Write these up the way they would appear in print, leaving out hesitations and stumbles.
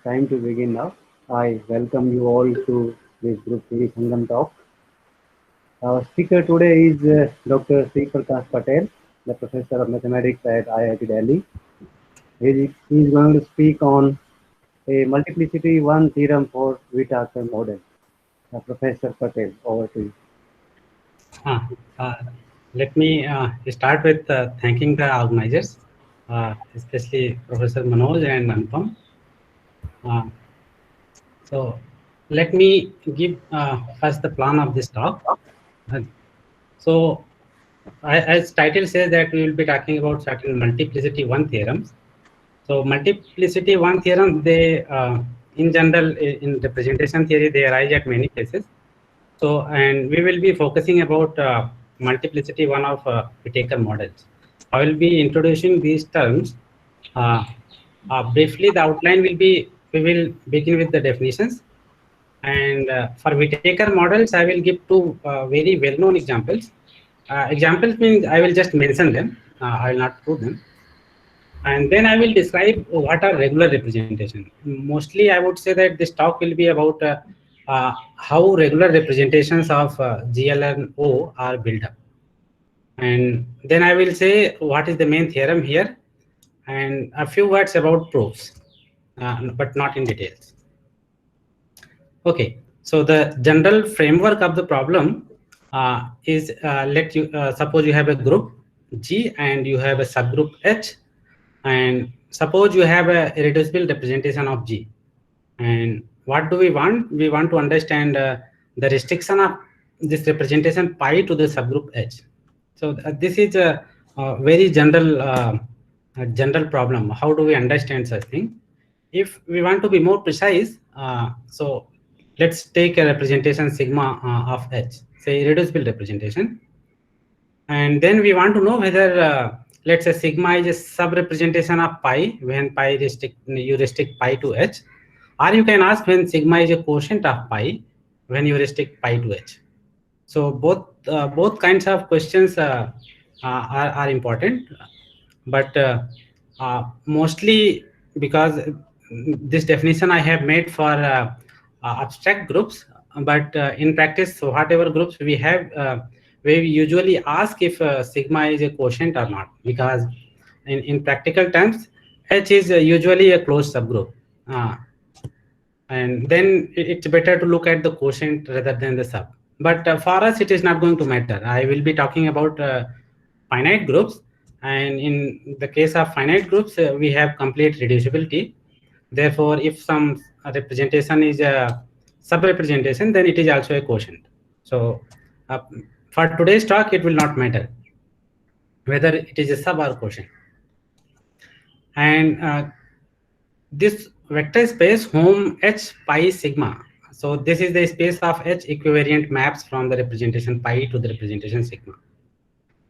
time to begin now. I welcome you all to this group theory Sangam talk. Our speaker today is Dr. Sri Prakash Patel, the professor of mathematics at IIT Delhi. He is going to speak on a multiplicity one theorem for Whittaker model. Professor Patel, over to you. Uh, uh, Let me start with thanking the organizers, especially Professor Manoj and Anupam. Uh, so let me give first the plan of this talk. Uh, so as title says that we will be talking about certain multiplicity one theorems. So multiplicity one theorem, they in general in representation theory, they arise at many places. So, and we will be focusing about multiplicity one of Whittaker models. I will be introducing these terms. Uh, Briefly, the outline will be, we will begin with the definitions. And for Whittaker models, I will give two very well-known examples. Examples means I will just mention them. I will not prove them. And then I will describe what are regular representation. Mostly, I would say that this talk will be about how regular representations of GL and O are built up. And then I will say what is the main theorem here and a few words about proofs, but not in details. Okay, so the general framework of the problem is suppose you have a group G and you have a subgroup H, and suppose you have a irreducible representation of G. And what do we want? We want to understand the restriction of this representation pi to the subgroup H. So this is a very general problem. How do we understand such thing? If we want to be more precise, so let's take a representation sigma of H, say irreducible representation. And then we want to know whether, let's say sigma is a sub-representation of pi when you restrict pi to H, or you can ask when sigma is a quotient of pi when you restrict pi to H. So both kinds of questions are important, but mostly because this definition I have made for abstract groups, but in practice, so whatever groups we have, we usually ask if sigma is a quotient or not, because in practical terms, H is usually a closed subgroup. And then it's better to look at the quotient rather than the sub. But for us, it is not going to matter. I will be talking about finite groups. And in the case of finite groups, we have complete reducibility. Therefore, if some representation is a sub-representation, then it is also a quotient. So for today's talk, it will not matter whether it is a sub or quotient. And this vector space home H pi sigma. So this is the space of H equivariant maps from the representation pi to the representation sigma.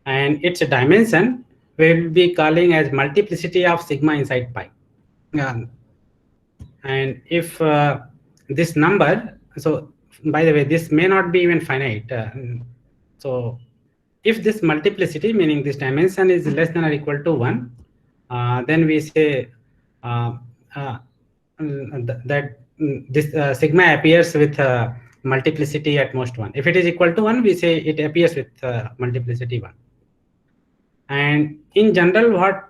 And its dimension we will be calling as multiplicity of sigma inside pi. And if this number, so by the way, this may not be even finite. So if this multiplicity, meaning this dimension is less than or equal to 1, then we say that this sigma appears with multiplicity at most 1. If it is equal to 1, we say it appears with multiplicity 1. And in general, what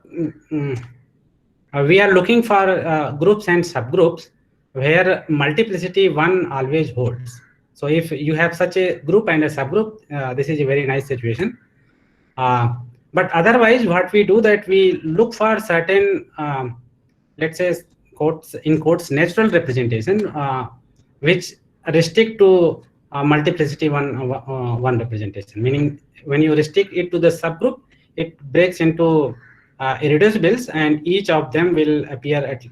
we are looking for groups and subgroups where multiplicity 1 always holds. So if you have such a group and a subgroup, this is a very nice situation. But otherwise, what we do that we look for certain, let's say, in quotes, natural representation, which restrict to multiplicity one representation. Meaning, when you restrict it to the subgroup, it breaks into irreducibles, and each of them will appear at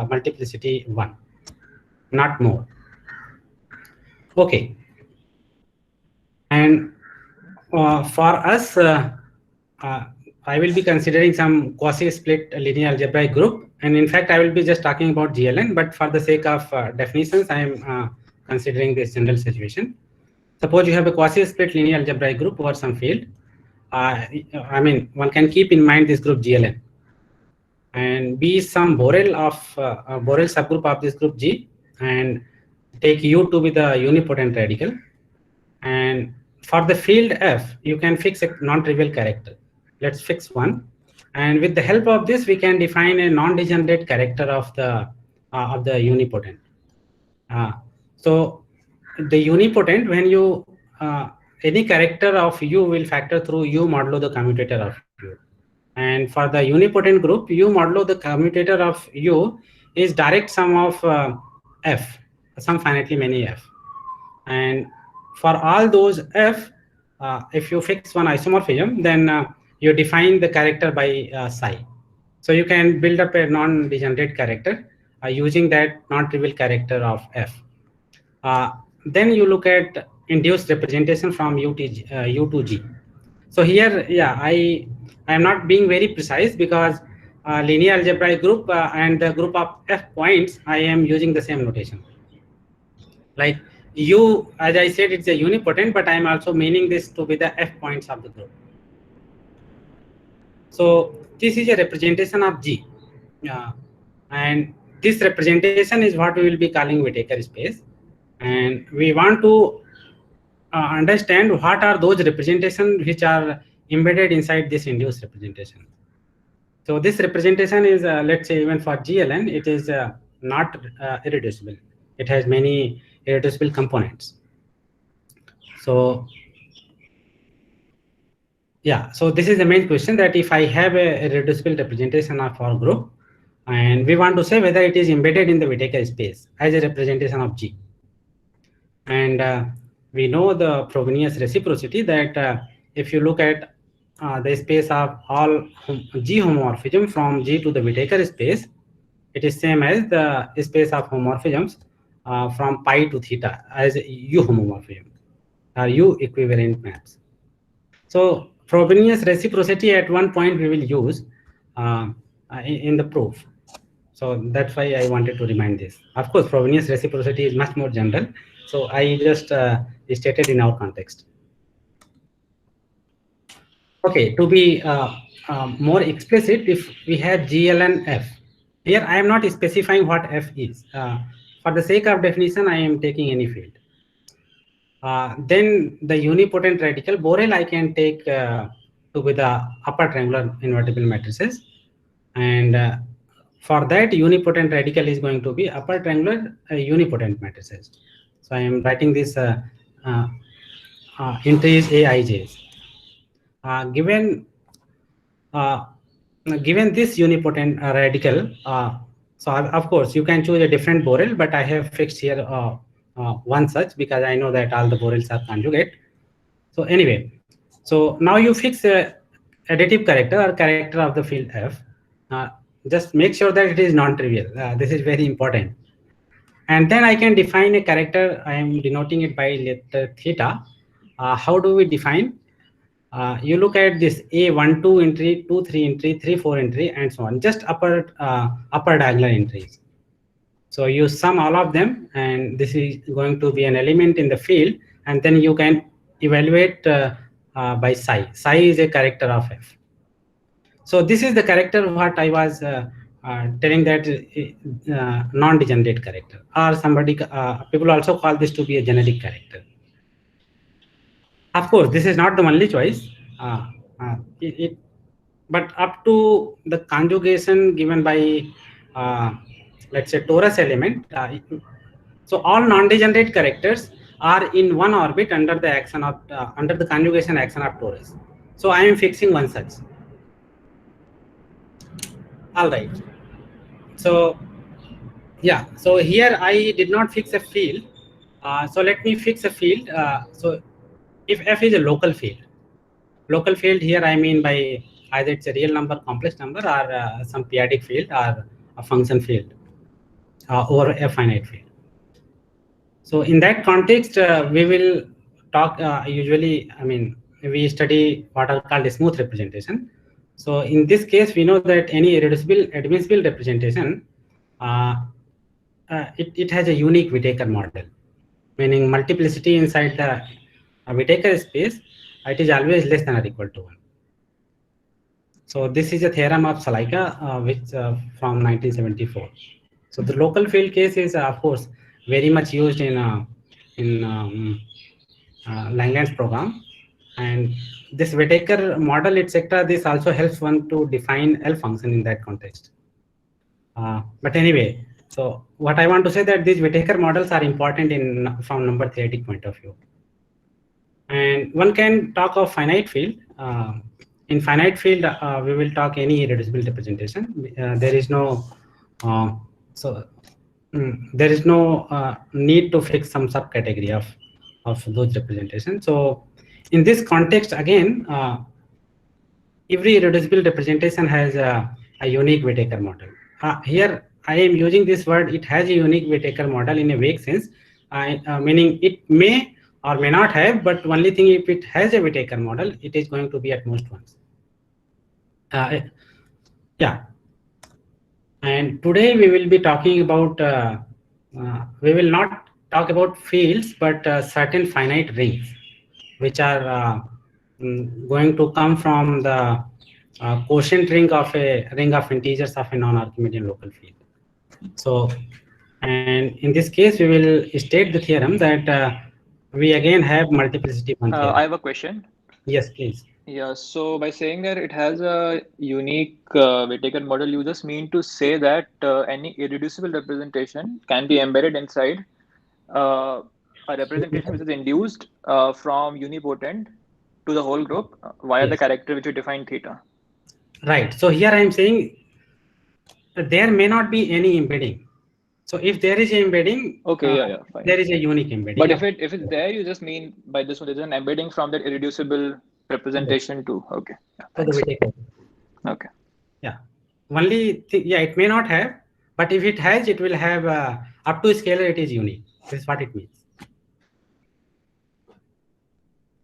multiplicity 1, not more. Okay. And for us, I will be considering some quasi-split linear algebraic group. And in fact, I will be just talking about GLN, but for the sake of definitions, I am considering this general situation. Suppose you have a quasi-split linear algebraic group over some field. I mean, one can keep in mind this group GLN. and B is some Borel subgroup of this group G, and take U to be the unipotent radical. And for the field F, you can fix a non-trivial character. Let's fix one, and with the help of this, we can define a non-degenerate character of the unipotent. So the unipotent, when you any character of U will factor through U modulo the commutator of U. And for the unipotent group, U modulo the commutator of U is direct sum of F, some finitely many F. And for all those F, if you fix one isomorphism, then you define the character by psi. So you can build up a non-degenerate character using that non-trivial character of F. Then you look at induced representation from U to G. So here, yeah, I am not being very precise because linear algebraic group and the group of F points, I am using the same notation. Like U, as I said, it's a unipotent, but I am also meaning this to be the F points of the group. So this is a representation of G. And this representation is what we will be calling Whittaker space. And we want to understand what are those representations which are embedded inside this induced representation. So this representation is, let's say, even for GLN, it is not irreducible. It has many irreducible components. So yeah, so this is the main question, that if I have a irreducible representation of our group, and we want to say whether it is embedded in the Whittaker space as a representation of G. And we know the Frobenius reciprocity, that if you look at the space of all G homomorphism from G to the Whittaker space, it is same as the space of homomorphisms from pi to theta as U homomorphism or U equivalent maps. So Frobenius reciprocity at one point we will use in the proof. So that's why I wanted to remind this. Of course, Frobenius reciprocity is much more general. So I just stated in our context. Okay, to be more explicit, if we have GLN F, here I am not specifying what F is. For the sake of definition, I am taking any field. Then the unipotent radical Borel I can take to be the upper triangular invertible matrices, and for that unipotent radical is going to be upper triangular unipotent matrices. So I am writing this entries Aij's. Given this unipotent radical, so of course you can choose a different Borel, but I have fixed here one such because I know that all the Borels are conjugate. So anyway, so now you fix a additive character or character of the field F. Just make sure that it is non-trivial. This is very important. And then I can define a character. I am denoting it by letter theta. How do we define? You look at this A1, 2 entry, 2, 3 entry, 3, 4 entry, and so on. Just upper diagonal entries. So you sum all of them, and this is going to be an element in the field, and then you can evaluate by psi. Psi is a character of F. So this is the character what I was telling, that non-degenerate character, or somebody people also call this to be a generic character. Of course, this is not the only choice. But up to the conjugation given by let's say torus element, so all non-degenerate characters are in one orbit under the action of under the conjugation action of torus. So I am fixing one such. All right. So yeah, so here I did not fix a field. So let me fix a field. So if F is a local field here I mean by either it's a real number, complex number, or some periodic field or a function field or a finite field. So in that context, we will talk usually, I mean, we study what are called a smooth representation. So in this case, we know that any irreducible admissible representation, it has a unique Whittaker model, meaning multiplicity inside the Whittaker space, it is always less than or equal to 1. So this is a theorem of Salaika, which from 1974. So the local field case is, of course, very much used in Langland's program, and this Whittaker model, etc. This also helps one to define L function in that context. But anyway, so what I want to say that these Whittaker models are important in from number theoretic point of view. And one can talk of finite field. In finite field, we will talk any irreducible representation. There is no there is no need to fix some subcategory of those representations. So in this context, again, every irreducible representation has a unique Whittaker model. Here I am using this word, it has a unique Whittaker model in a vague sense, meaning it may or may not have, but only thing, if it has a Whittaker model, it is going to be at most once. Yeah. And today we will be talking about, we will not talk about fields, but certain finite rings, which are going to come from the quotient ring of a ring of integers of a non-Archimedean local field. So, and in this case, we will state the theorem that we again have multiplicity one theorem. I have a question. Yes, please. Yeah, so by saying that it has a unique Whittaker model, you just mean to say that any irreducible representation can be embedded inside a representation which is induced from unipotent to the whole group via the character which you define theta. Right. So here I am saying there may not be any embedding. So if there is an embedding, okay, fine. There is a unique embedding. But if it's there, you just mean by this one, there's an embedding from that irreducible representation to okay. Okay. Yeah. Only it may not have, but if it has, it will have up to a scalar. It is unique. This is what it means.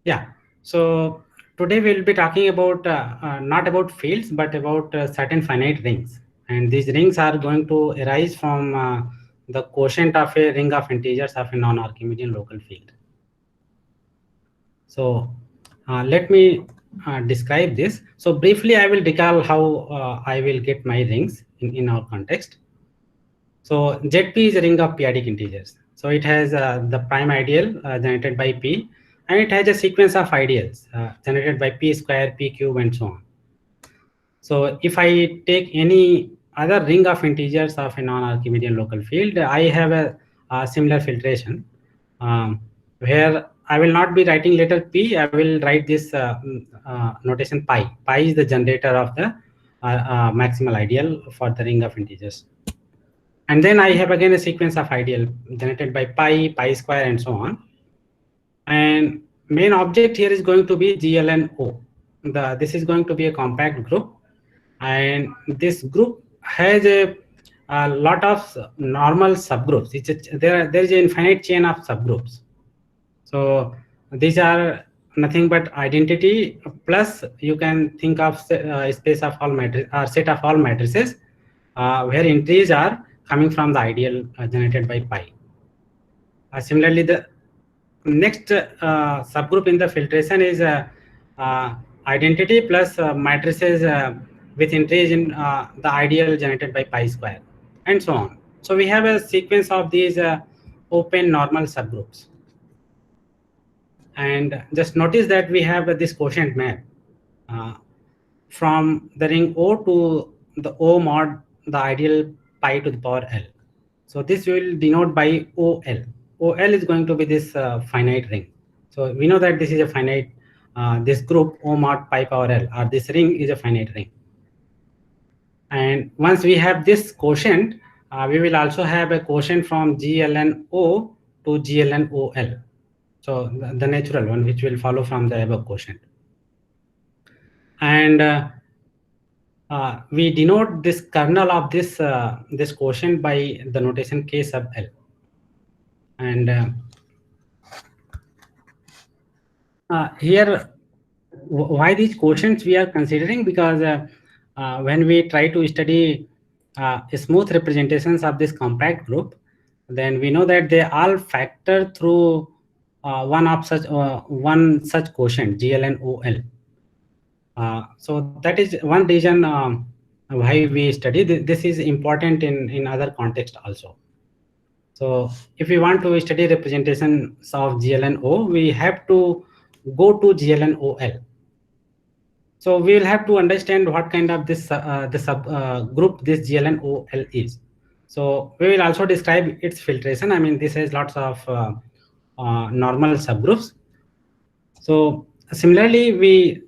Yeah. So today we'll be talking about not about fields, but about certain finite rings, and these rings are going to arise from the quotient of a ring of integers of a non-Archimedean local field. So let me describe this. So briefly, I will recall how I will get my rings in our context. So ZP is a ring of periodic integers. So it has the prime ideal generated by P, and it has a sequence of ideals generated by P square, P cube, and so on. So if I take any other ring of integers of a non-Archimedean local field, I have a similar filtration where I will not be writing letter P. I will write this notation pi. Pi is the generator of the maximal ideal for the ring of integers. And then I have again a sequence of ideal generated by pi, pi square, and so on. And main object here is going to be GLNO. This is going to be a compact group. And this group has a lot of normal subgroups. There is an infinite chain of subgroups. So these are nothing but identity plus you can think of space of all matrices or set of all matrices where entries are coming from the ideal generated by pi. Similarly, the next subgroup in the filtration is identity plus matrices with entries in the ideal generated by pi square, and so on. So we have a sequence of these open normal subgroups. And just notice that we have this quotient map from the ring O to the O mod the ideal pi to the power L. So this will denote by OL. OL is going to be this finite ring. So we know that this is a finite, this group O mod pi power L, or this ring is a finite ring. And once we have this quotient, we will also have a quotient from GLNO to GLNOL. So the natural one, which will follow from the above quotient. And we denote this kernel of this this quotient by the notation K sub L. And here, why these quotients we are considering? Because when we try to study smooth representations of this compact group, then we know that they all factor through one such quotient, GLNOL. So that is one reason why we study. This is important in other context also. So if we want to study representations of GLNO, we have to go to GLNOL. So we will have to understand what kind of this the sub group this GLNOL is. So we will also describe its filtration. I mean, this has lots of normal subgroups. So similarly, we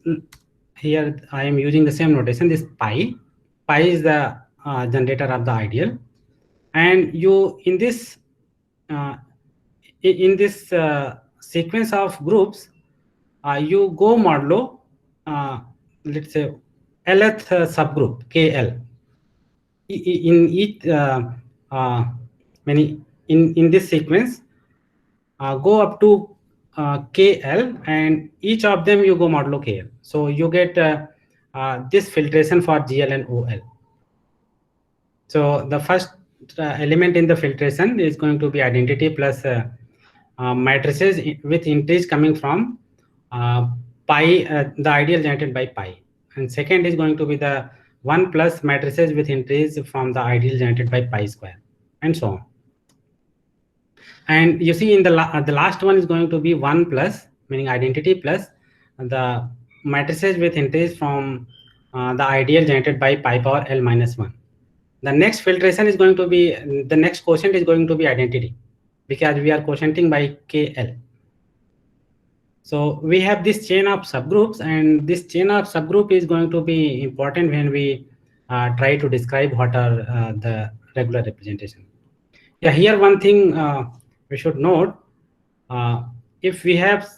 here I am using the same notation. This pi is the generator of the ideal, and you in this uh, sequence of groups, you go modulo let's say lth subgroup KL in each many in this sequence go up to KL, and each of them you go modulo KL. So you get this filtration for GL and OL. So the first element in the filtration is going to be identity plus matrices with entries coming from pi, the ideal generated by pi. And second is going to be the 1 plus matrices with entries from the ideal generated by pi square, and so on. And you see in the last one is going to be 1 plus, meaning identity plus the matrices with entries from the ideal generated by pi power L minus 1. The next filtration is going to be, the next quotient is going to be identity, because we are quotienting by KL. So we have this chain of subgroups, and this chain of subgroup is going to be important when we try to describe what are the regular representation. Yeah, here one thing we should note, if we have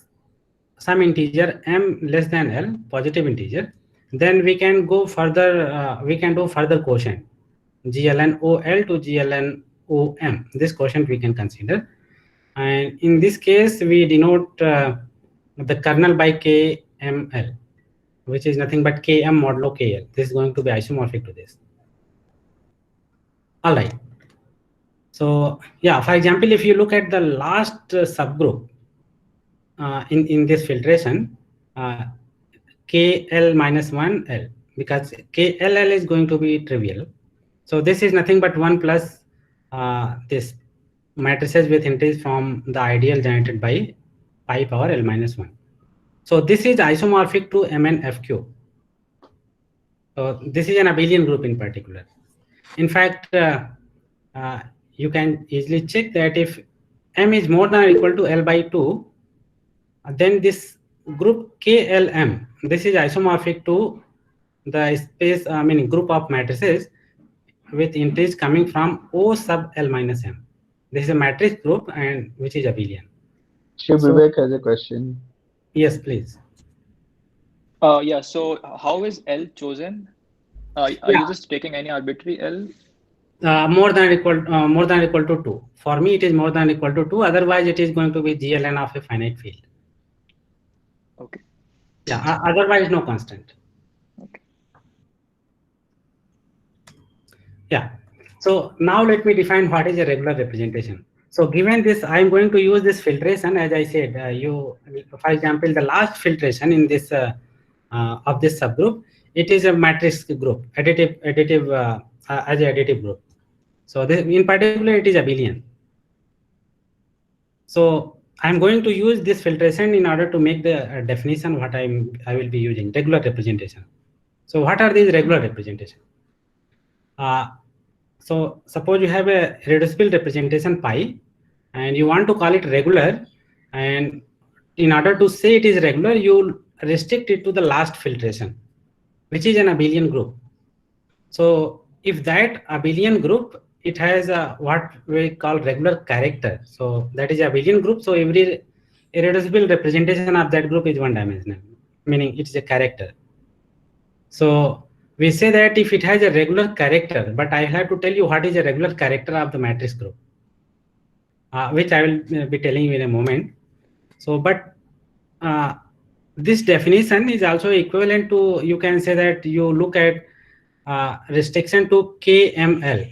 some integer m less than L, positive integer, then we can go further, we can do further quotient, GLNOL to GLNOM. This quotient we can consider. And in this case, we denote the kernel by KML, which is nothing but KM modulo KL. This is going to be isomorphic to this. All right. So yeah, for example, if you look at the last subgroup in this filtration, KL minus 1L, because KLL is going to be trivial. So this is nothing but 1 plus this matrices with entries from the ideal generated by pi power L minus 1. So this is isomorphic to MNFQ. So this is an abelian group in particular. In fact, you can easily check that if M is more than or equal to L by 2, then this group KLM, this is isomorphic to the space, meaning group of matrices with entries coming from O sub L minus M. This is a matrix group, and which is abelian. Shiv Vivek has a question. Yes, please. Yeah, so how is L chosen? Are you just taking any arbitrary L? More than or equal to 2. For me, it is more than or equal to 2. Otherwise, it is going to be GLN of a finite field. Okay. Yeah. Otherwise, no constant. Okay. Yeah. So now let me define what is a regular representation. So given this, I am going to use this filtration. As I said, for example, the last filtration in this of this subgroup, it is a matrix group, additive as an additive group. So this, in particular, it is abelian. So I'm going to use this filtration in order to make the definition what I will be using, regular representation. So what are these regular representation? So suppose you have a reducible representation pi, and you want to call it regular, and in order to say it is regular, you restrict it to the last filtration, which is an abelian group. So if that abelian group, it has a what we call regular character. So that is a abelian group. So every irreducible representation of that group is one dimensional, meaning it is a character. So we say that if it has a regular character, but I have to tell you what is a regular character of the matrix group, which I will be telling you in a moment. So, but this definition is also equivalent to, you can say that you look at restriction to KML.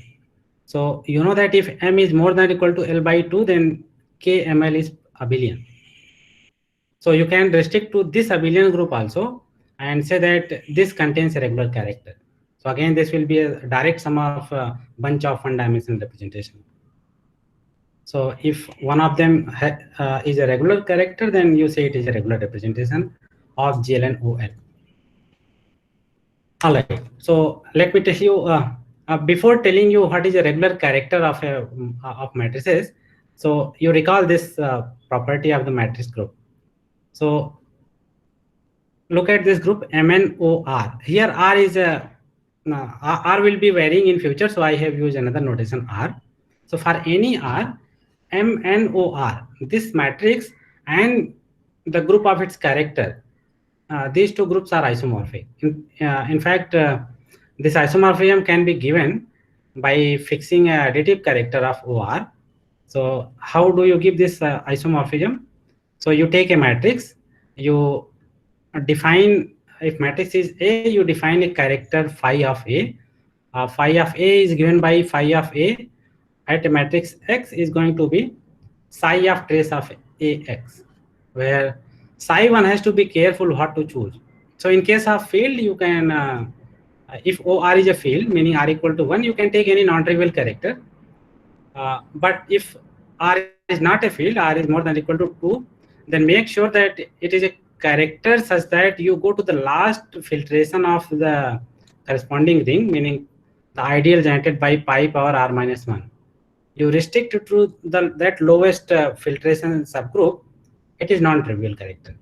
So you know that if M is more than or equal to L by 2, then KML is abelian. So you can restrict to this abelian group also, and say that this contains a regular character. So again, this will be a direct sum of a bunch of one-dimensional representation. So if one of them is a regular character, then you say it is a regular representation of GLN-OL. All right. So let me tell you, before telling you what is a regular character of of matrices, so you recall this property of the matrix group. So look at this group MNOR. Here R is a R will be varying in future, so I have used another notation R. So for any R, MNOR, this matrix and the group of its character, these two groups are isomorphic. In fact, this isomorphism can be given by fixing a additive character of OR. So how do you give this isomorphism? So you take a matrix, you define, if matrix is A, you define a character phi of A. Phi of A is given by phi of A at a matrix X is going to be psi of trace of AX, where psi one has to be careful what to choose. So in case of field, you can, if OR is a field, meaning R equal to 1, you can take any non-trivial character. But if R is not a field, R is more than equal to 2, then make sure that it is a character such that you go to the last filtration of the corresponding ring, meaning the ideal generated by pi power R minus 1. You restrict it to that lowest filtration subgroup, it is non-trivial character.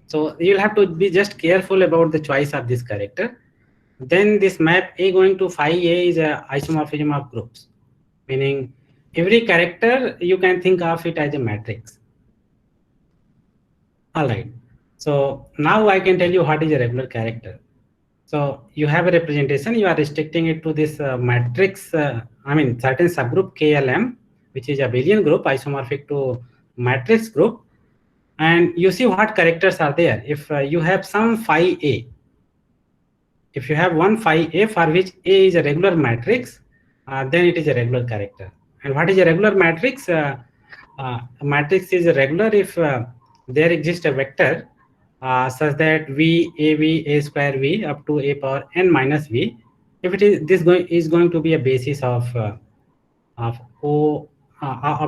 So you'll have to be just careful about the choice of this character. Then this map A going to phi A is a isomorphism of groups, meaning every character you can think of it as a matrix. All right. So now I can tell you what is a regular character. So you have a representation, you are restricting it to this matrix, certain subgroup KLM, which is a abelian group isomorphic to matrix group. And you see what characters are there. If you have some phi A, if you have one phi A for which A is a regular matrix, then it is a regular character. And what is a regular matrix? A matrix is regular if there exists a vector such that V, AV, A square V up to A power n minus V. If it is is going to be a basis of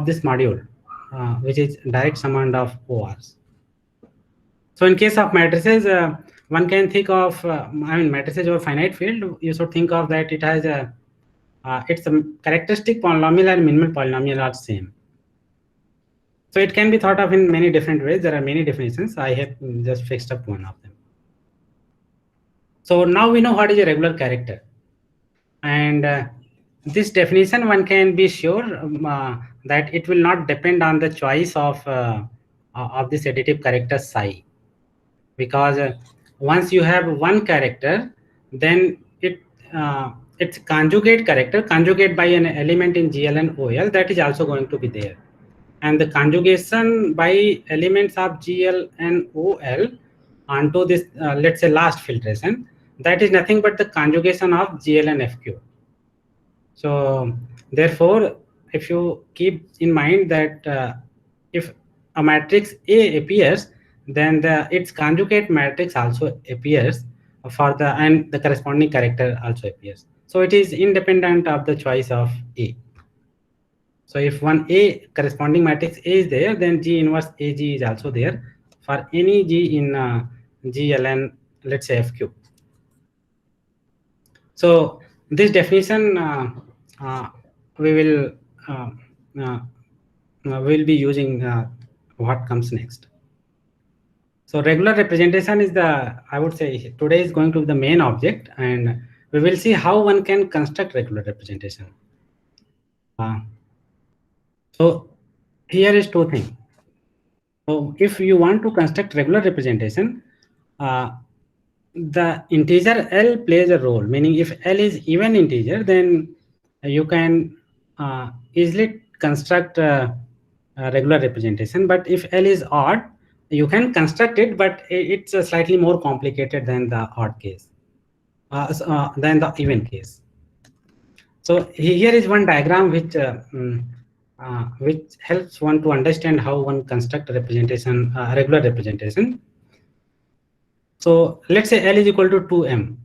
this module, which is direct summand of ORs. So in case of matrices, one can think of, matrices over finite field, you should think of that it has its characteristic polynomial and minimal polynomial are same. So it can be thought of in many different ways. There are many definitions. I have just fixed up one of them. So now we know what is a regular character. And this definition, one can be sure that it will not depend on the choice of this additive character psi. Because once you have one character, then its conjugate character, conjugate by an element in GLN-OL, that is also going to be there. And the conjugation by elements of GLN-OL onto this, let's say, last filtration, that is nothing but the conjugation of GLN-FQ. So therefore, if you keep in mind that if a matrix A appears, then its conjugate matrix also appears and the corresponding character also appears. So it is independent of the choice of A. So if one A corresponding matrix A is there, then G inverse AG is also there for any G in GLN, let's say FQ. So this definition we will be using what comes next. So regular representation is I would say today is going to be the main object, and we will see how one can construct regular representation. So here is two things. So if you want to construct regular representation, the integer L plays a role, meaning if L is even integer, then you can easily construct a regular representation. But if L is odd, you can construct it, but it's slightly more complicated than the odd case, than the even case. So here is one diagram which helps one to understand how one construct a representation, regular representation. So let's say L is equal to 2m.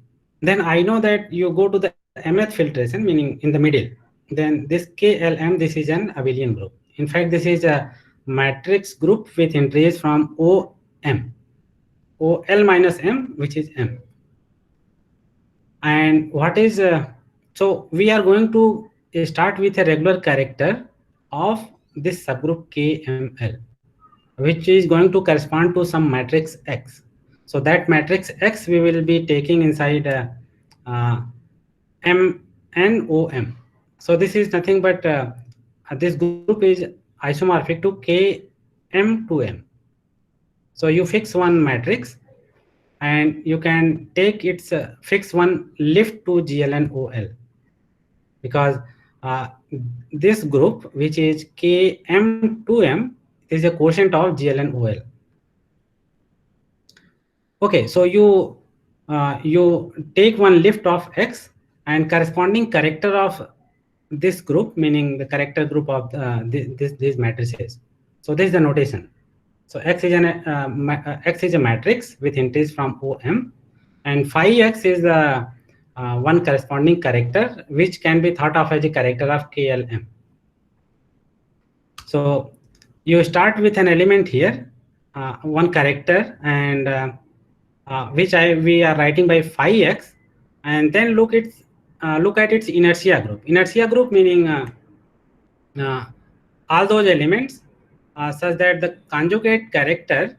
Then I know that you go to the mth filtration, meaning in the middle. Then this KLM, this is an abelian group. In fact, this is a matrix group with entries from OM, OL minus M, which is M. And what is, so we are going to start with a regular character of this subgroup KML, which is going to correspond to some matrix X. So that matrix X we will be taking inside MNOM. So this is nothing but this group is isomorphic to KM2M. So you fix one matrix and you can take its fix one lift to GLNOL, because this group, which is KM2M, is a quotient of GLNOL. Okay, so you take one lift of X and corresponding character of this group, meaning the character group of these matrices. So this is the notation. So X is a matrix with entries from OM, and phi X is the one corresponding character which can be thought of as a character of KLM. So you start with an element here, one character, and which we are writing by phi X, and then look at its inertia group. Inertia group meaning all those elements such that the conjugate character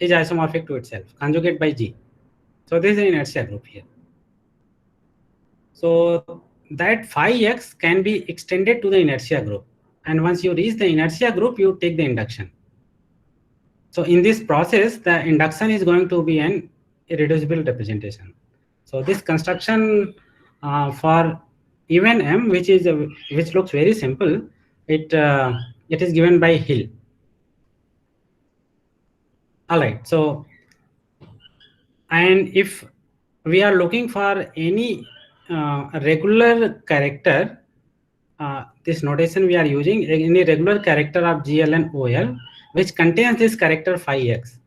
is isomorphic to itself, conjugate by G. So this is an inertia group here. So that phi X can be extended to the inertia group. And once you reach the inertia group, you take the induction. So in this process, the induction is going to be an irreducible representation. So this construction for even M, which looks very simple, it is given by Hill. All right. So, and if we are looking for any regular character, this notation we are using, any regular character of GLNOL, which contains this character phi X.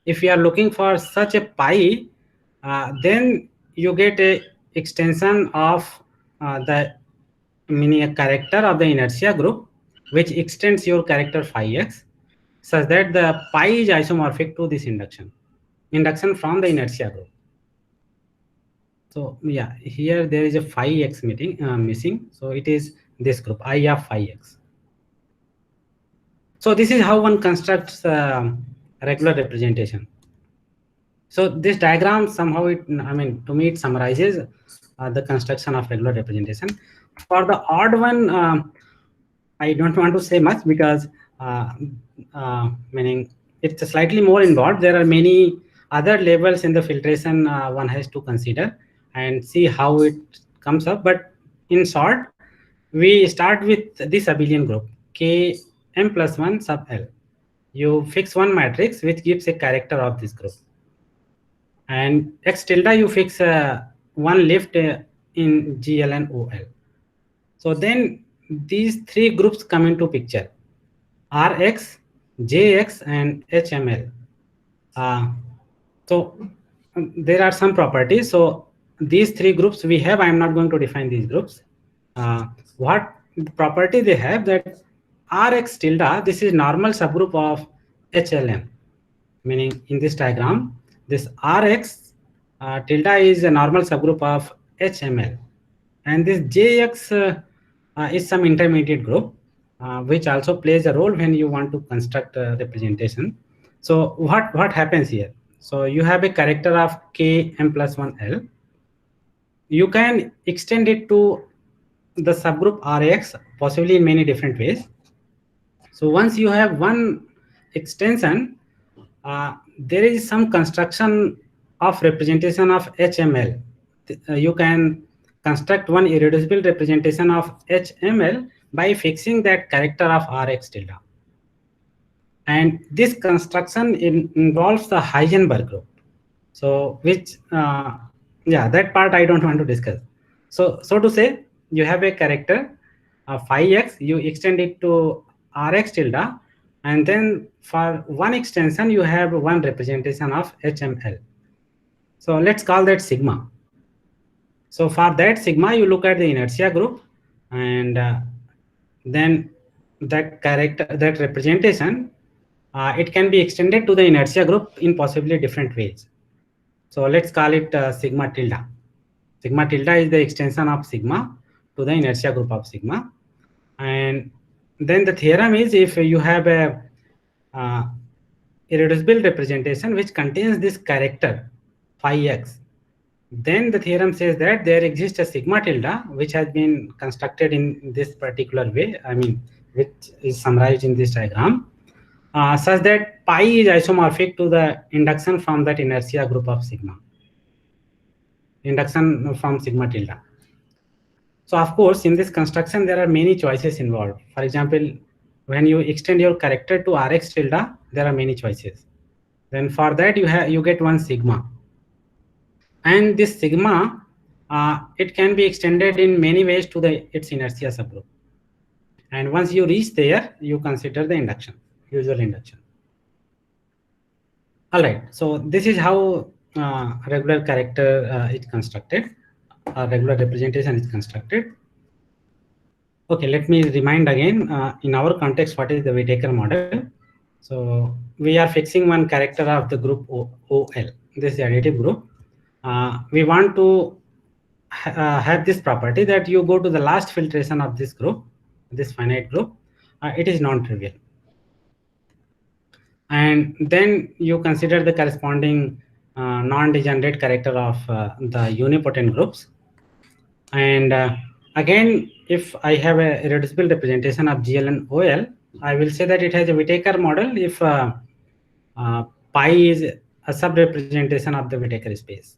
If you are looking for such a pi, then you get a extension of meaning a character of the inertia group, which extends your character phi X, such that the pi is isomorphic to this induction from the inertia group. So yeah, here there is a phi X missing. So it is this group I of phi X. So this is how one constructs regular representation. So this diagram somehow to me it summarizes the construction of regular representation. For the odd one, I don't want to say much, because meaning it's slightly more involved. There are many other levels in the filtration one has to consider and see how it comes up. But in short, we start with this abelian group Km plus 1 sub L. You fix one matrix which gives a character of this group, and X tilde you fix one lift in GLNOL. So then these three groups come into picture: Rx, Jx, and HML. So there are some properties. So these three groups we have, I am not going to define these groups. What property they have, that Rx tilde, this is normal subgroup of HLM, meaning in this diagram, this Rx tilde is a normal subgroup of HML, and this Jx is some intermediate group, which also plays a role when you want to construct a representation. So what happens here? So you have a character of Km plus 1L. You can extend it to the subgroup Rx, possibly in many different ways. So once you have one extension, there is some construction of representation of HML. You can construct one irreducible representation of HML by fixing that character of Rx tilde. And this construction involves the Heisenberg group. So which, yeah, that part I don't want to discuss. So to say, you have a character phi X, you extend it to Rx tilde, and then for one extension you have one representation of HML. So let's call that sigma. So for that sigma, you look at the inertia group, and then that representation, it can be extended to the inertia group in possibly different ways. So let's call it sigma tilde. Sigma tilde is the extension of sigma to the inertia group of sigma. And then the theorem is, if you have a irreducible representation which contains this character phi x, then the theorem says that there exists a sigma tilde which has been constructed in this particular way, I mean, which is summarized in this diagram, such that pi is isomorphic to the induction from that inertia group of sigma, induction from sigma tilde. So of course, in this construction, there are many choices involved. For example, when you extend your character to Rx tilde, there are many choices. Then for that, you get one sigma. And this sigma, it can be extended in many ways to its inertia subgroup. And once you reach there, you consider the induction, usual induction. All right, so this is how regular character is constructed, regular representation is constructed. Okay, let me remind again, in our context, what is the Whittaker model? So we are fixing one character of the group OL. This is the additive group. We want to have this property that you go to the last filtration of this group, this finite group, it is non-trivial. And then you consider the corresponding non-degenerate character of the unipotent groups. And again, if I have a irreducible representation of GL and OL, I will say that it has a Whittaker model if pi is a sub-representation of the Whittaker space.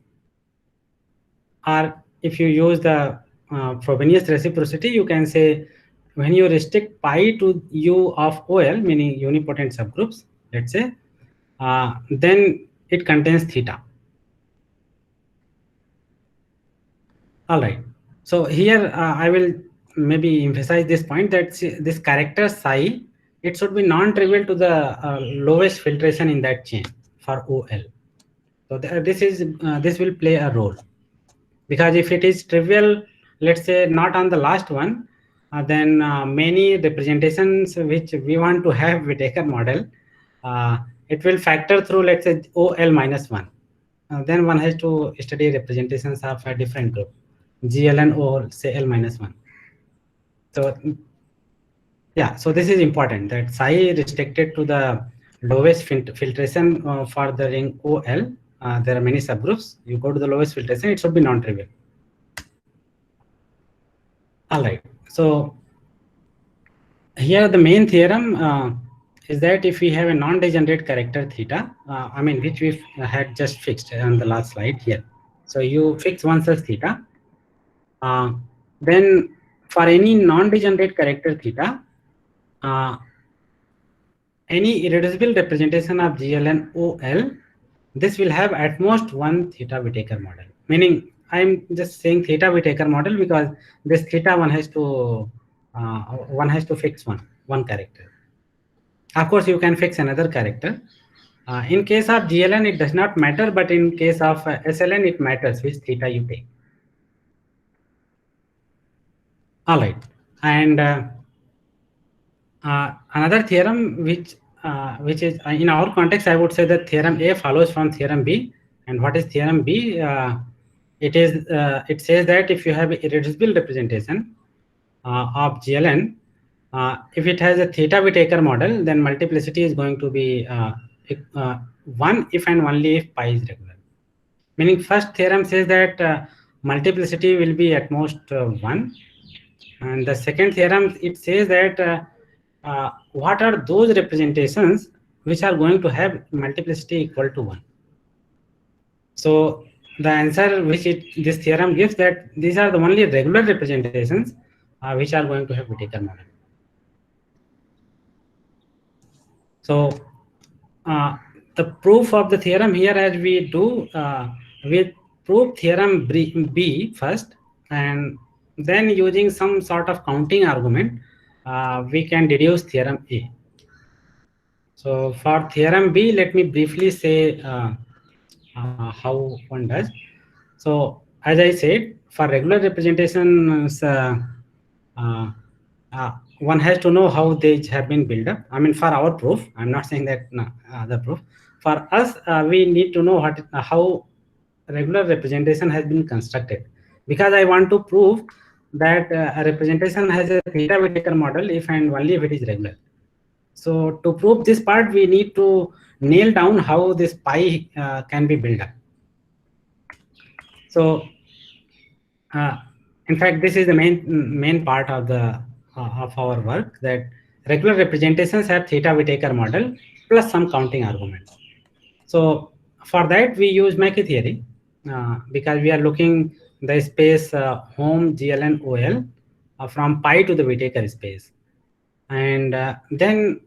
Or if you use the Frobenius reciprocity, you can say when you restrict pi to U of OL, meaning unipotent subgroups, let's say, then it contains theta. All right. So here I will maybe emphasize this point that this character psi, it should be non-trivial to the lowest filtration in that chain for OL. So this will play a role, because if it is trivial, let's say not on the last one, then many representations which we want to have Whittaker model, it will factor through, let's say, OL minus 1. Then one has to study representations of a different group, GL and OL, say L minus 1. So yeah, so this is important, that psi is restricted to the lowest filtration for the ring OL. There are many subgroups. You go to the lowest filtration, it should be non-trivial. All right. So here the main theorem is that if we have a non-degenerate character theta, I mean, which we had just fixed on the last slide here. So you fix one such theta. Then for any non-degenerate character theta, any irreducible representation of GL and OL, this will have at most one theta Whittaker model. Meaning, I'm just saying theta Whittaker model because this theta one has to fix one character. Of course, you can fix another character. In case of GLN, it does not matter, but in case of SLN, it matters which theta you take. All right, and another theorem which is in our context, I would say that theorem A follows from theorem B. And what is theorem B? It says that if you have an irreducible representation of GLN, if it has a theta Whittaker model, then multiplicity is going to be 1 if and only if pi is regular. Meaning, first theorem says that multiplicity will be at most 1. And the second theorem, it says that what are those representations which are going to have multiplicity equal to 1. So the answer which this theorem gives, that these are the only regular representations which are going to have Whittaker model. So the proof of the theorem here, as we do, we prove theorem B first, and then using some sort of counting argument, we can deduce theorem A. So for theorem B, let me briefly say how one does. So as I said, for regular representations, one has to know how they have been built up. I mean, for our proof, I'm not saying that other proof. For us, we need to know how regular representation has been constructed, because I want to prove that a representation has a theta Whittaker model if and only if it is regular. So to prove this part, we need to nail down how this pi can be built up. So in fact, this is the main part of the of our work, that regular representations have theta Whittaker model plus some counting arguments. So for that we use Mackey theory, because we are looking the space home, GL and OL from pi to the Whittaker space. And then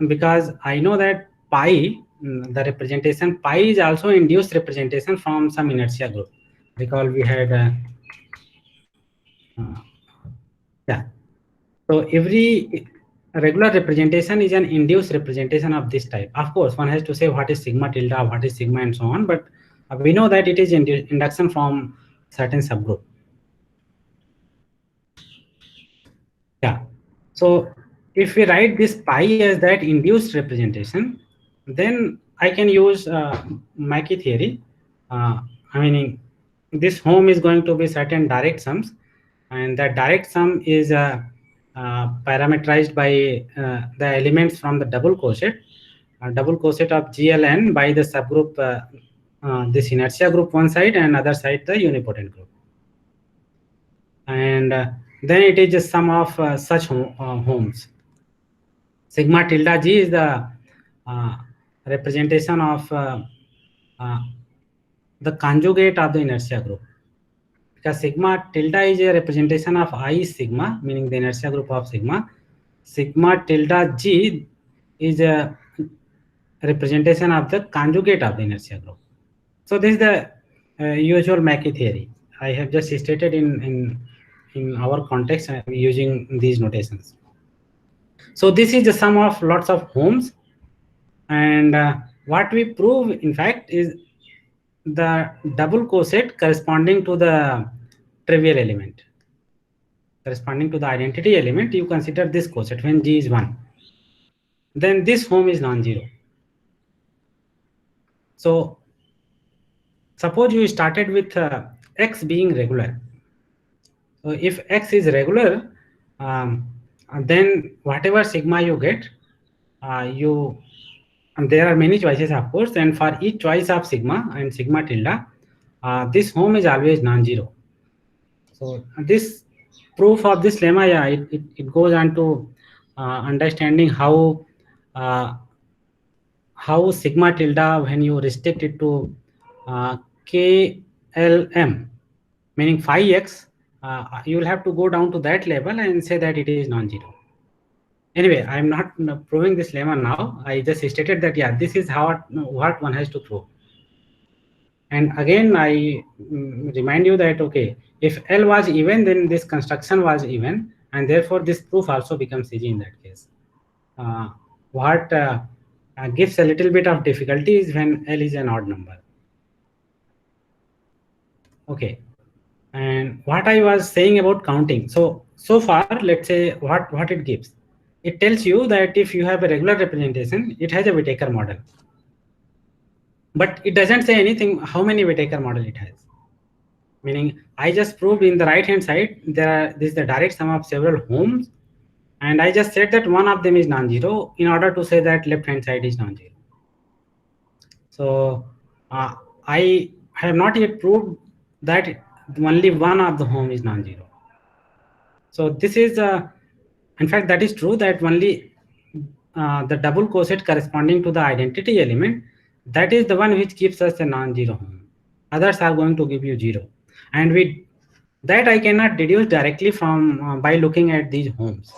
because I know that pi, the representation pi is also induced representation from some inertia group. Recall we had yeah. So every regular representation is an induced representation of this type. Of course, one has to say what is sigma tilde, what is sigma, and so on. But we know that it is induction from certain subgroup. Yeah. So if we write this pi as that induced representation, then I can use Mackey theory. I mean, this home is going to be certain direct sums, and that direct sum is parameterized by the elements from the double coset of GLN by the subgroup, this inertia group one side, and other side the unipotent group. And then it is just sum of such homes. Sigma tilde G is the representation of the conjugate of the inertia group, because sigma tilde is a representation of I sigma, meaning the inertia group of sigma. Sigma tilde G is a representation of the conjugate of the inertia group. So this is the usual Mackey theory. I have just stated in our context using these notations. So this is the sum of lots of homes, and what we prove in fact is the double coset corresponding to the trivial element, corresponding to the identity element. You consider this coset when G is 1, then this home is non-zero. So suppose you started with X being regular. So if X is regular, then whatever sigma you get, and there are many choices, of course, and for each choice of sigma and sigma tilde, this home is always non-zero. So this proof of this lemma, yeah, it goes on to understanding how sigma tilde, when you restrict it to KLM, meaning phi x, you will have to go down to that level and say that it is non-zero. Anyway, I am not proving this lemma now. I just stated that, yeah, this is what one has to prove. And again, I remind you that, okay, if L was even, then this construction was even, and therefore this proof also becomes easy in that case. What gives a little bit of difficulty is when L is an odd number. Okay. And what I was saying about counting. So far, let's say what it gives. It tells you that if you have a regular representation, it has a Whittaker model. But it doesn't say anything how many Whittaker model it has. Meaning, I just proved in the right hand side, this is the direct sum of several homes. And I just said that one of them is non-zero in order to say that left hand side is non-zero. So I have not yet proved that only one of the home is non-zero. So this is, in fact, that is true, that only the double coset corresponding to the identity element, that is the one which gives us a non-zero home. Others are going to give you zero. And that I cannot deduce directly from by looking at these homes.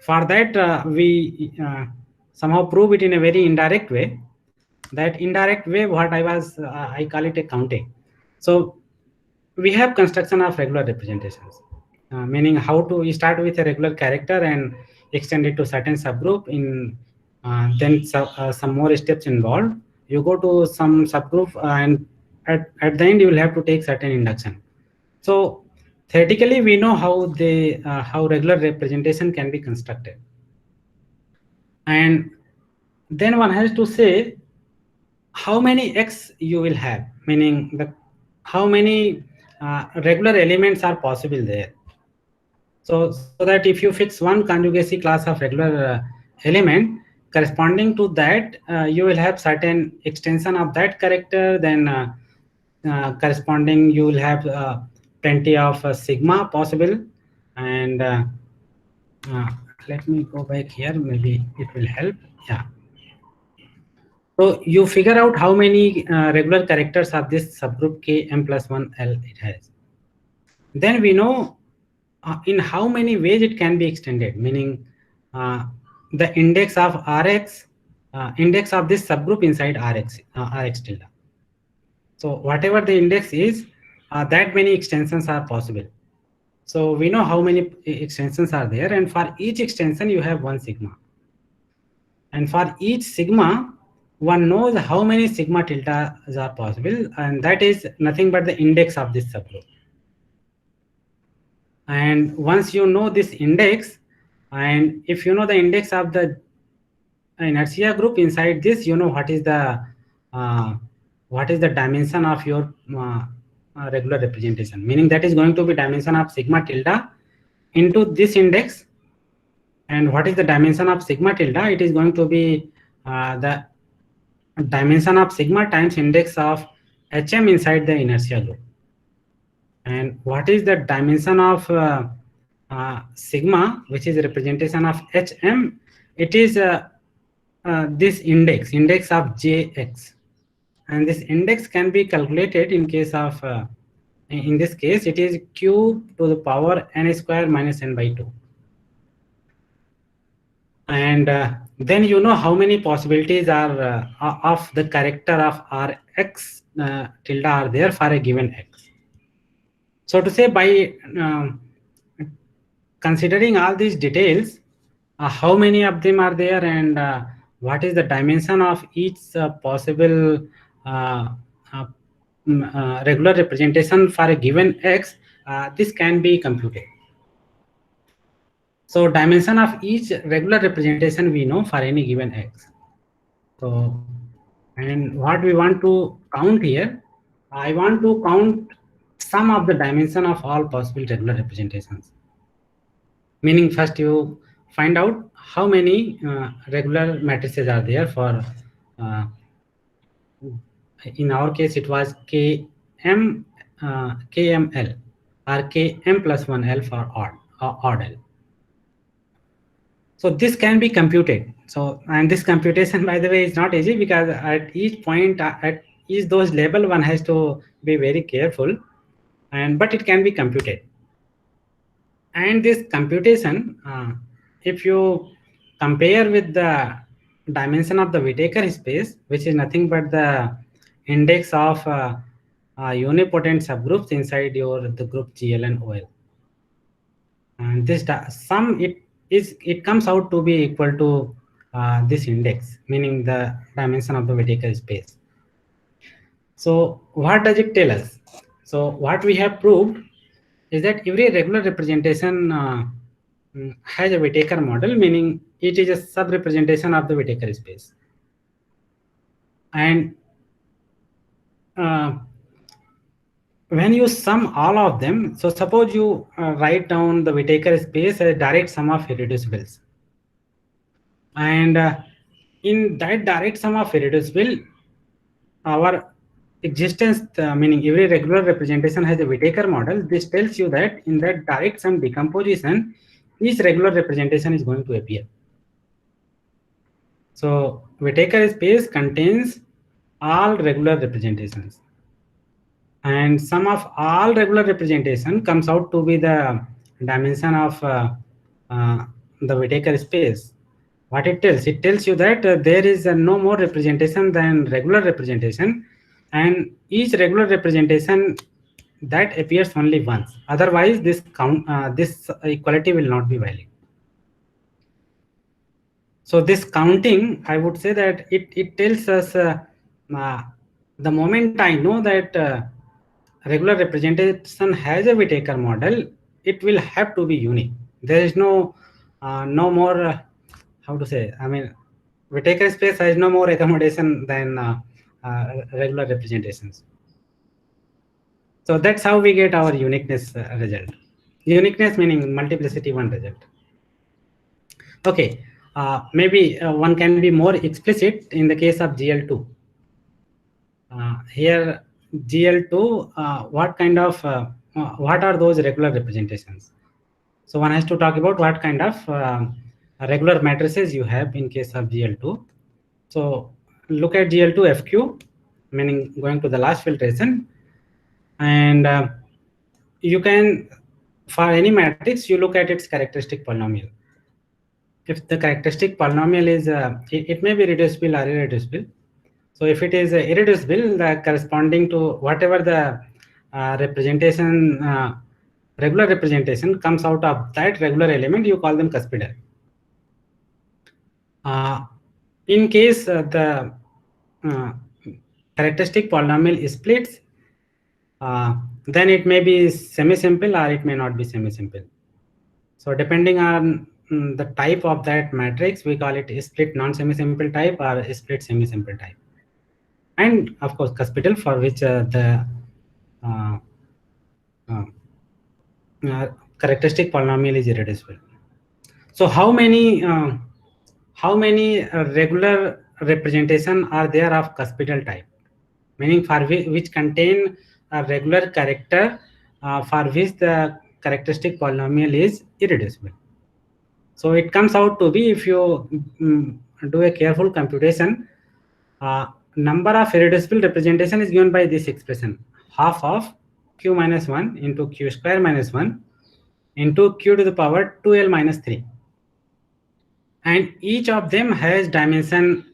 For that, we somehow prove it in a very indirect way. That indirect way, what I call it a counting. So we have construction of regular representations, meaning how to start with a regular character and extend it to certain subgroup. In then some more steps involved, you go to some subgroup, and at the end you will have to take certain induction. So theoretically, we know how regular representation can be constructed, and then one has to say how many x you will have, meaning how many regular elements are possible there. So that if you fix one conjugacy class of regular element, corresponding to that, you will have certain extension of that character. Then corresponding, you will have plenty of sigma possible. And let me go back here. Maybe it will help. Yeah. So you figure out how many regular characters of this subgroup K m plus 1 L it has. Then we know in how many ways it can be extended, meaning the index of Rx, index of this subgroup inside Rx tilde. So whatever the index is, that many extensions are possible. So we know how many extensions are there, and for each extension you have one sigma. And for each sigma, one knows how many sigma tildes are possible, and that is nothing but the index of this subgroup. And once you know this index, and if you know the index of the inertia group inside this, you know what is the dimension of your regular representation, meaning that is going to be dimension of sigma tilde into this index. And what is the dimension of sigma tilde? It is going to be the dimension of sigma times index of HM inside the inertia group. And what is the dimension of sigma, which is a representation of HM? It is this index of Jx. And this index can be calculated in case of, in this case, it is q to the power n square minus n by 2. And then you know how many possibilities are of the character of Rx tilde are there for a given x. So to say, by considering all these details, how many of them are there, and what is the dimension of each possible regular representation for a given x, this can be computed. So dimension of each regular representation we know for any given x. So, and what we want to count here, I want to count sum of the dimension of all possible regular representations. Meaning, first you find out how many regular matrices are there for, in our case it was KML or KM plus 1L for odd L. So this can be computed. So, and this computation, by the way, is not easy, because at each point, at each those label, one has to be very careful, but it can be computed. And this computation, if you compare with the dimension of the Whittaker space, which is nothing but the index of unipotent subgroups inside the group GL and OL, and this sum, it comes out to be equal to this index, meaning the dimension of the Whittaker space. So what does it tell us? So what we have proved is that every regular representation has a Whittaker model, meaning it is a sub-representation of the Whittaker space. And when you sum all of them, so suppose you write down the Whittaker space as a direct sum of irreducibles. And in that direct sum of irreducible, our existence, meaning every regular representation has a Whittaker model. This tells you that in that direct sum decomposition, each regular representation is going to appear. So Whittaker space contains all regular representations, and sum of all regular representation comes out to be the dimension of the Whittaker space. What it tells? It tells you that there is no more representation than regular representation, and each regular representation that appears only once. Otherwise, this equality will not be valid. So this counting, I would say that it tells us the moment I know that regular representation has a Whittaker model, it will have to be unique. There is no more how to say. I mean, Whittaker space has no more accommodation than regular representations. So that's how we get our uniqueness result. Uniqueness meaning multiplicity one result. Okay, maybe one can be more explicit in the case of GL2. Here, GL2, what are those regular representations? So one has to talk about what kind of regular matrices you have in case of GL2. So look at GL2 FQ, meaning going to the last filtration, and you can, for any matrix, you look at its characteristic polynomial. If the characteristic polynomial is, it may be reducible or irreducible. So if it is irreducible, the corresponding to whatever the representation, regular representation comes out of that regular element, you call them cuspidal. In case the characteristic polynomial splits, then it may be semi-simple or it may not be semi-simple. So depending on the type of that matrix, we call it a split non-semi-simple type or a split semi-simple type. And of course, cuspidal, for which the characteristic polynomial is irreducible. So how many regular representation are there of cuspidal type? Meaning for which contain a regular character for which the characteristic polynomial is irreducible. So it comes out to be, if you do a careful computation, number of irreducible representation is given by this expression, half of q minus 1 into q square minus 1 into q to the power 2l minus 3. And each of them has dimension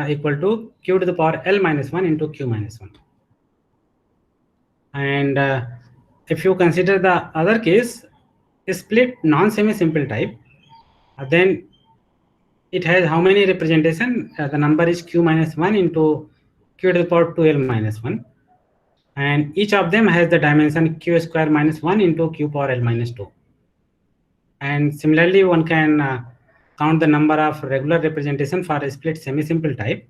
equal to q to the power l minus 1 into q minus 1. And if you consider the other case, a split non-semi-simple type, then it has how many representation? The number is q minus 1 into q to the power 2l minus 1. And each of them has the dimension q square minus 1 into q power l minus 2. And similarly, one can count the number of regular representation for a split semi-simple type.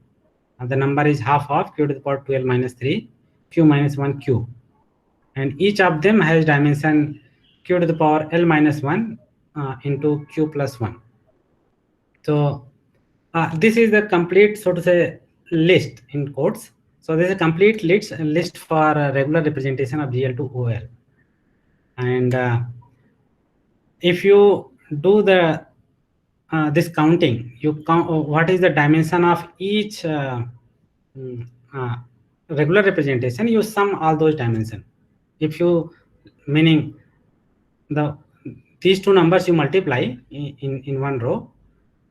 The number is half of q to the power 2l minus 3, q minus 1 q. And each of them has dimension q to the power l minus 1 into q plus 1. So this is the complete, so to say, list in quotes. So this is a complete list for regular representation of GL2OL. And if you do the this counting, you count what is the dimension of each regular representation, you sum all those dimensions. If you, meaning these two numbers you multiply in one row,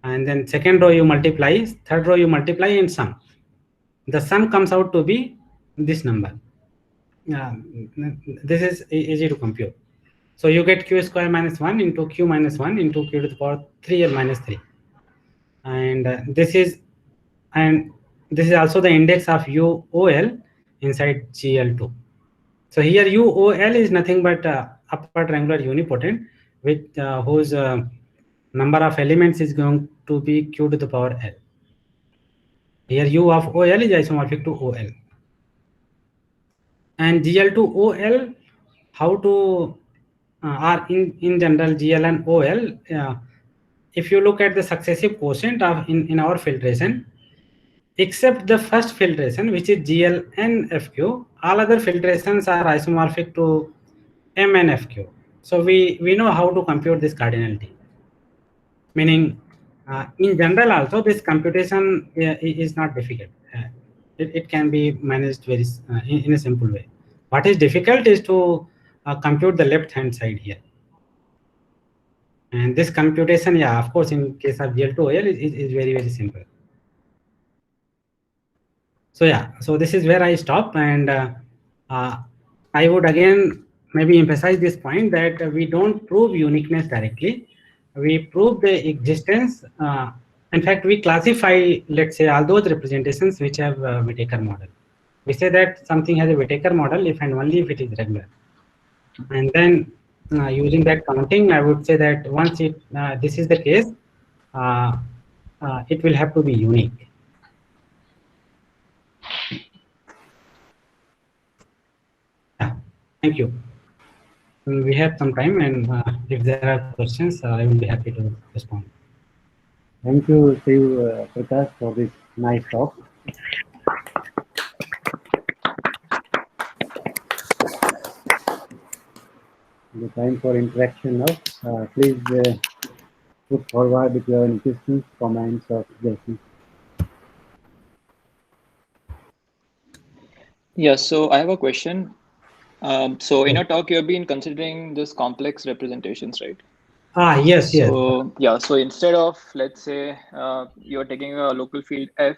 and then second row you multiply, third row you multiply and sum. The sum comes out to be this number. This is easy to compute. So you get q square minus 1 into q minus 1 into q to the power 3l minus 3. And this is also the index of UOL inside GL2. So here UOL is nothing but upper triangular unipotent, with whose number of elements is going to be q to the power l. Here U of OL is isomorphic to OL. And GL2OL, how to are in general GL and OL. If you look at the successive quotient of in our filtration, except the first filtration, which is GL and FQ, all other filtrations are isomorphic to M and FQ. So we know how to compute this cardinality. Meaning, in general also, this computation is not difficult. It can be managed very in a simple way. What is difficult is to compute the left hand side here. And this computation, yeah, of course, in case of GL2OL is very, very simple. So yeah, so this is where I stop, and I would again maybe emphasize this point that we don't prove uniqueness directly. We prove the existence In fact, we classify, let's say, all those representations which have a Whittaker model. We say that something has a Whittaker model if and only if it is regular. And then using that counting, I would say that once this is the case, it will have to be unique. Yeah, thank you. We have some time, and if there are questions, I will be happy to respond. Thank you, Shiv Prakash, for this nice talk. The time for interaction now. Please put forward if you have any questions, comments, or suggestions. Yeah, so I have a question. So in your talk, you have been considering this complex representations, right? Yes, yes. So yeah, so instead of, let's say, you're taking a local field F,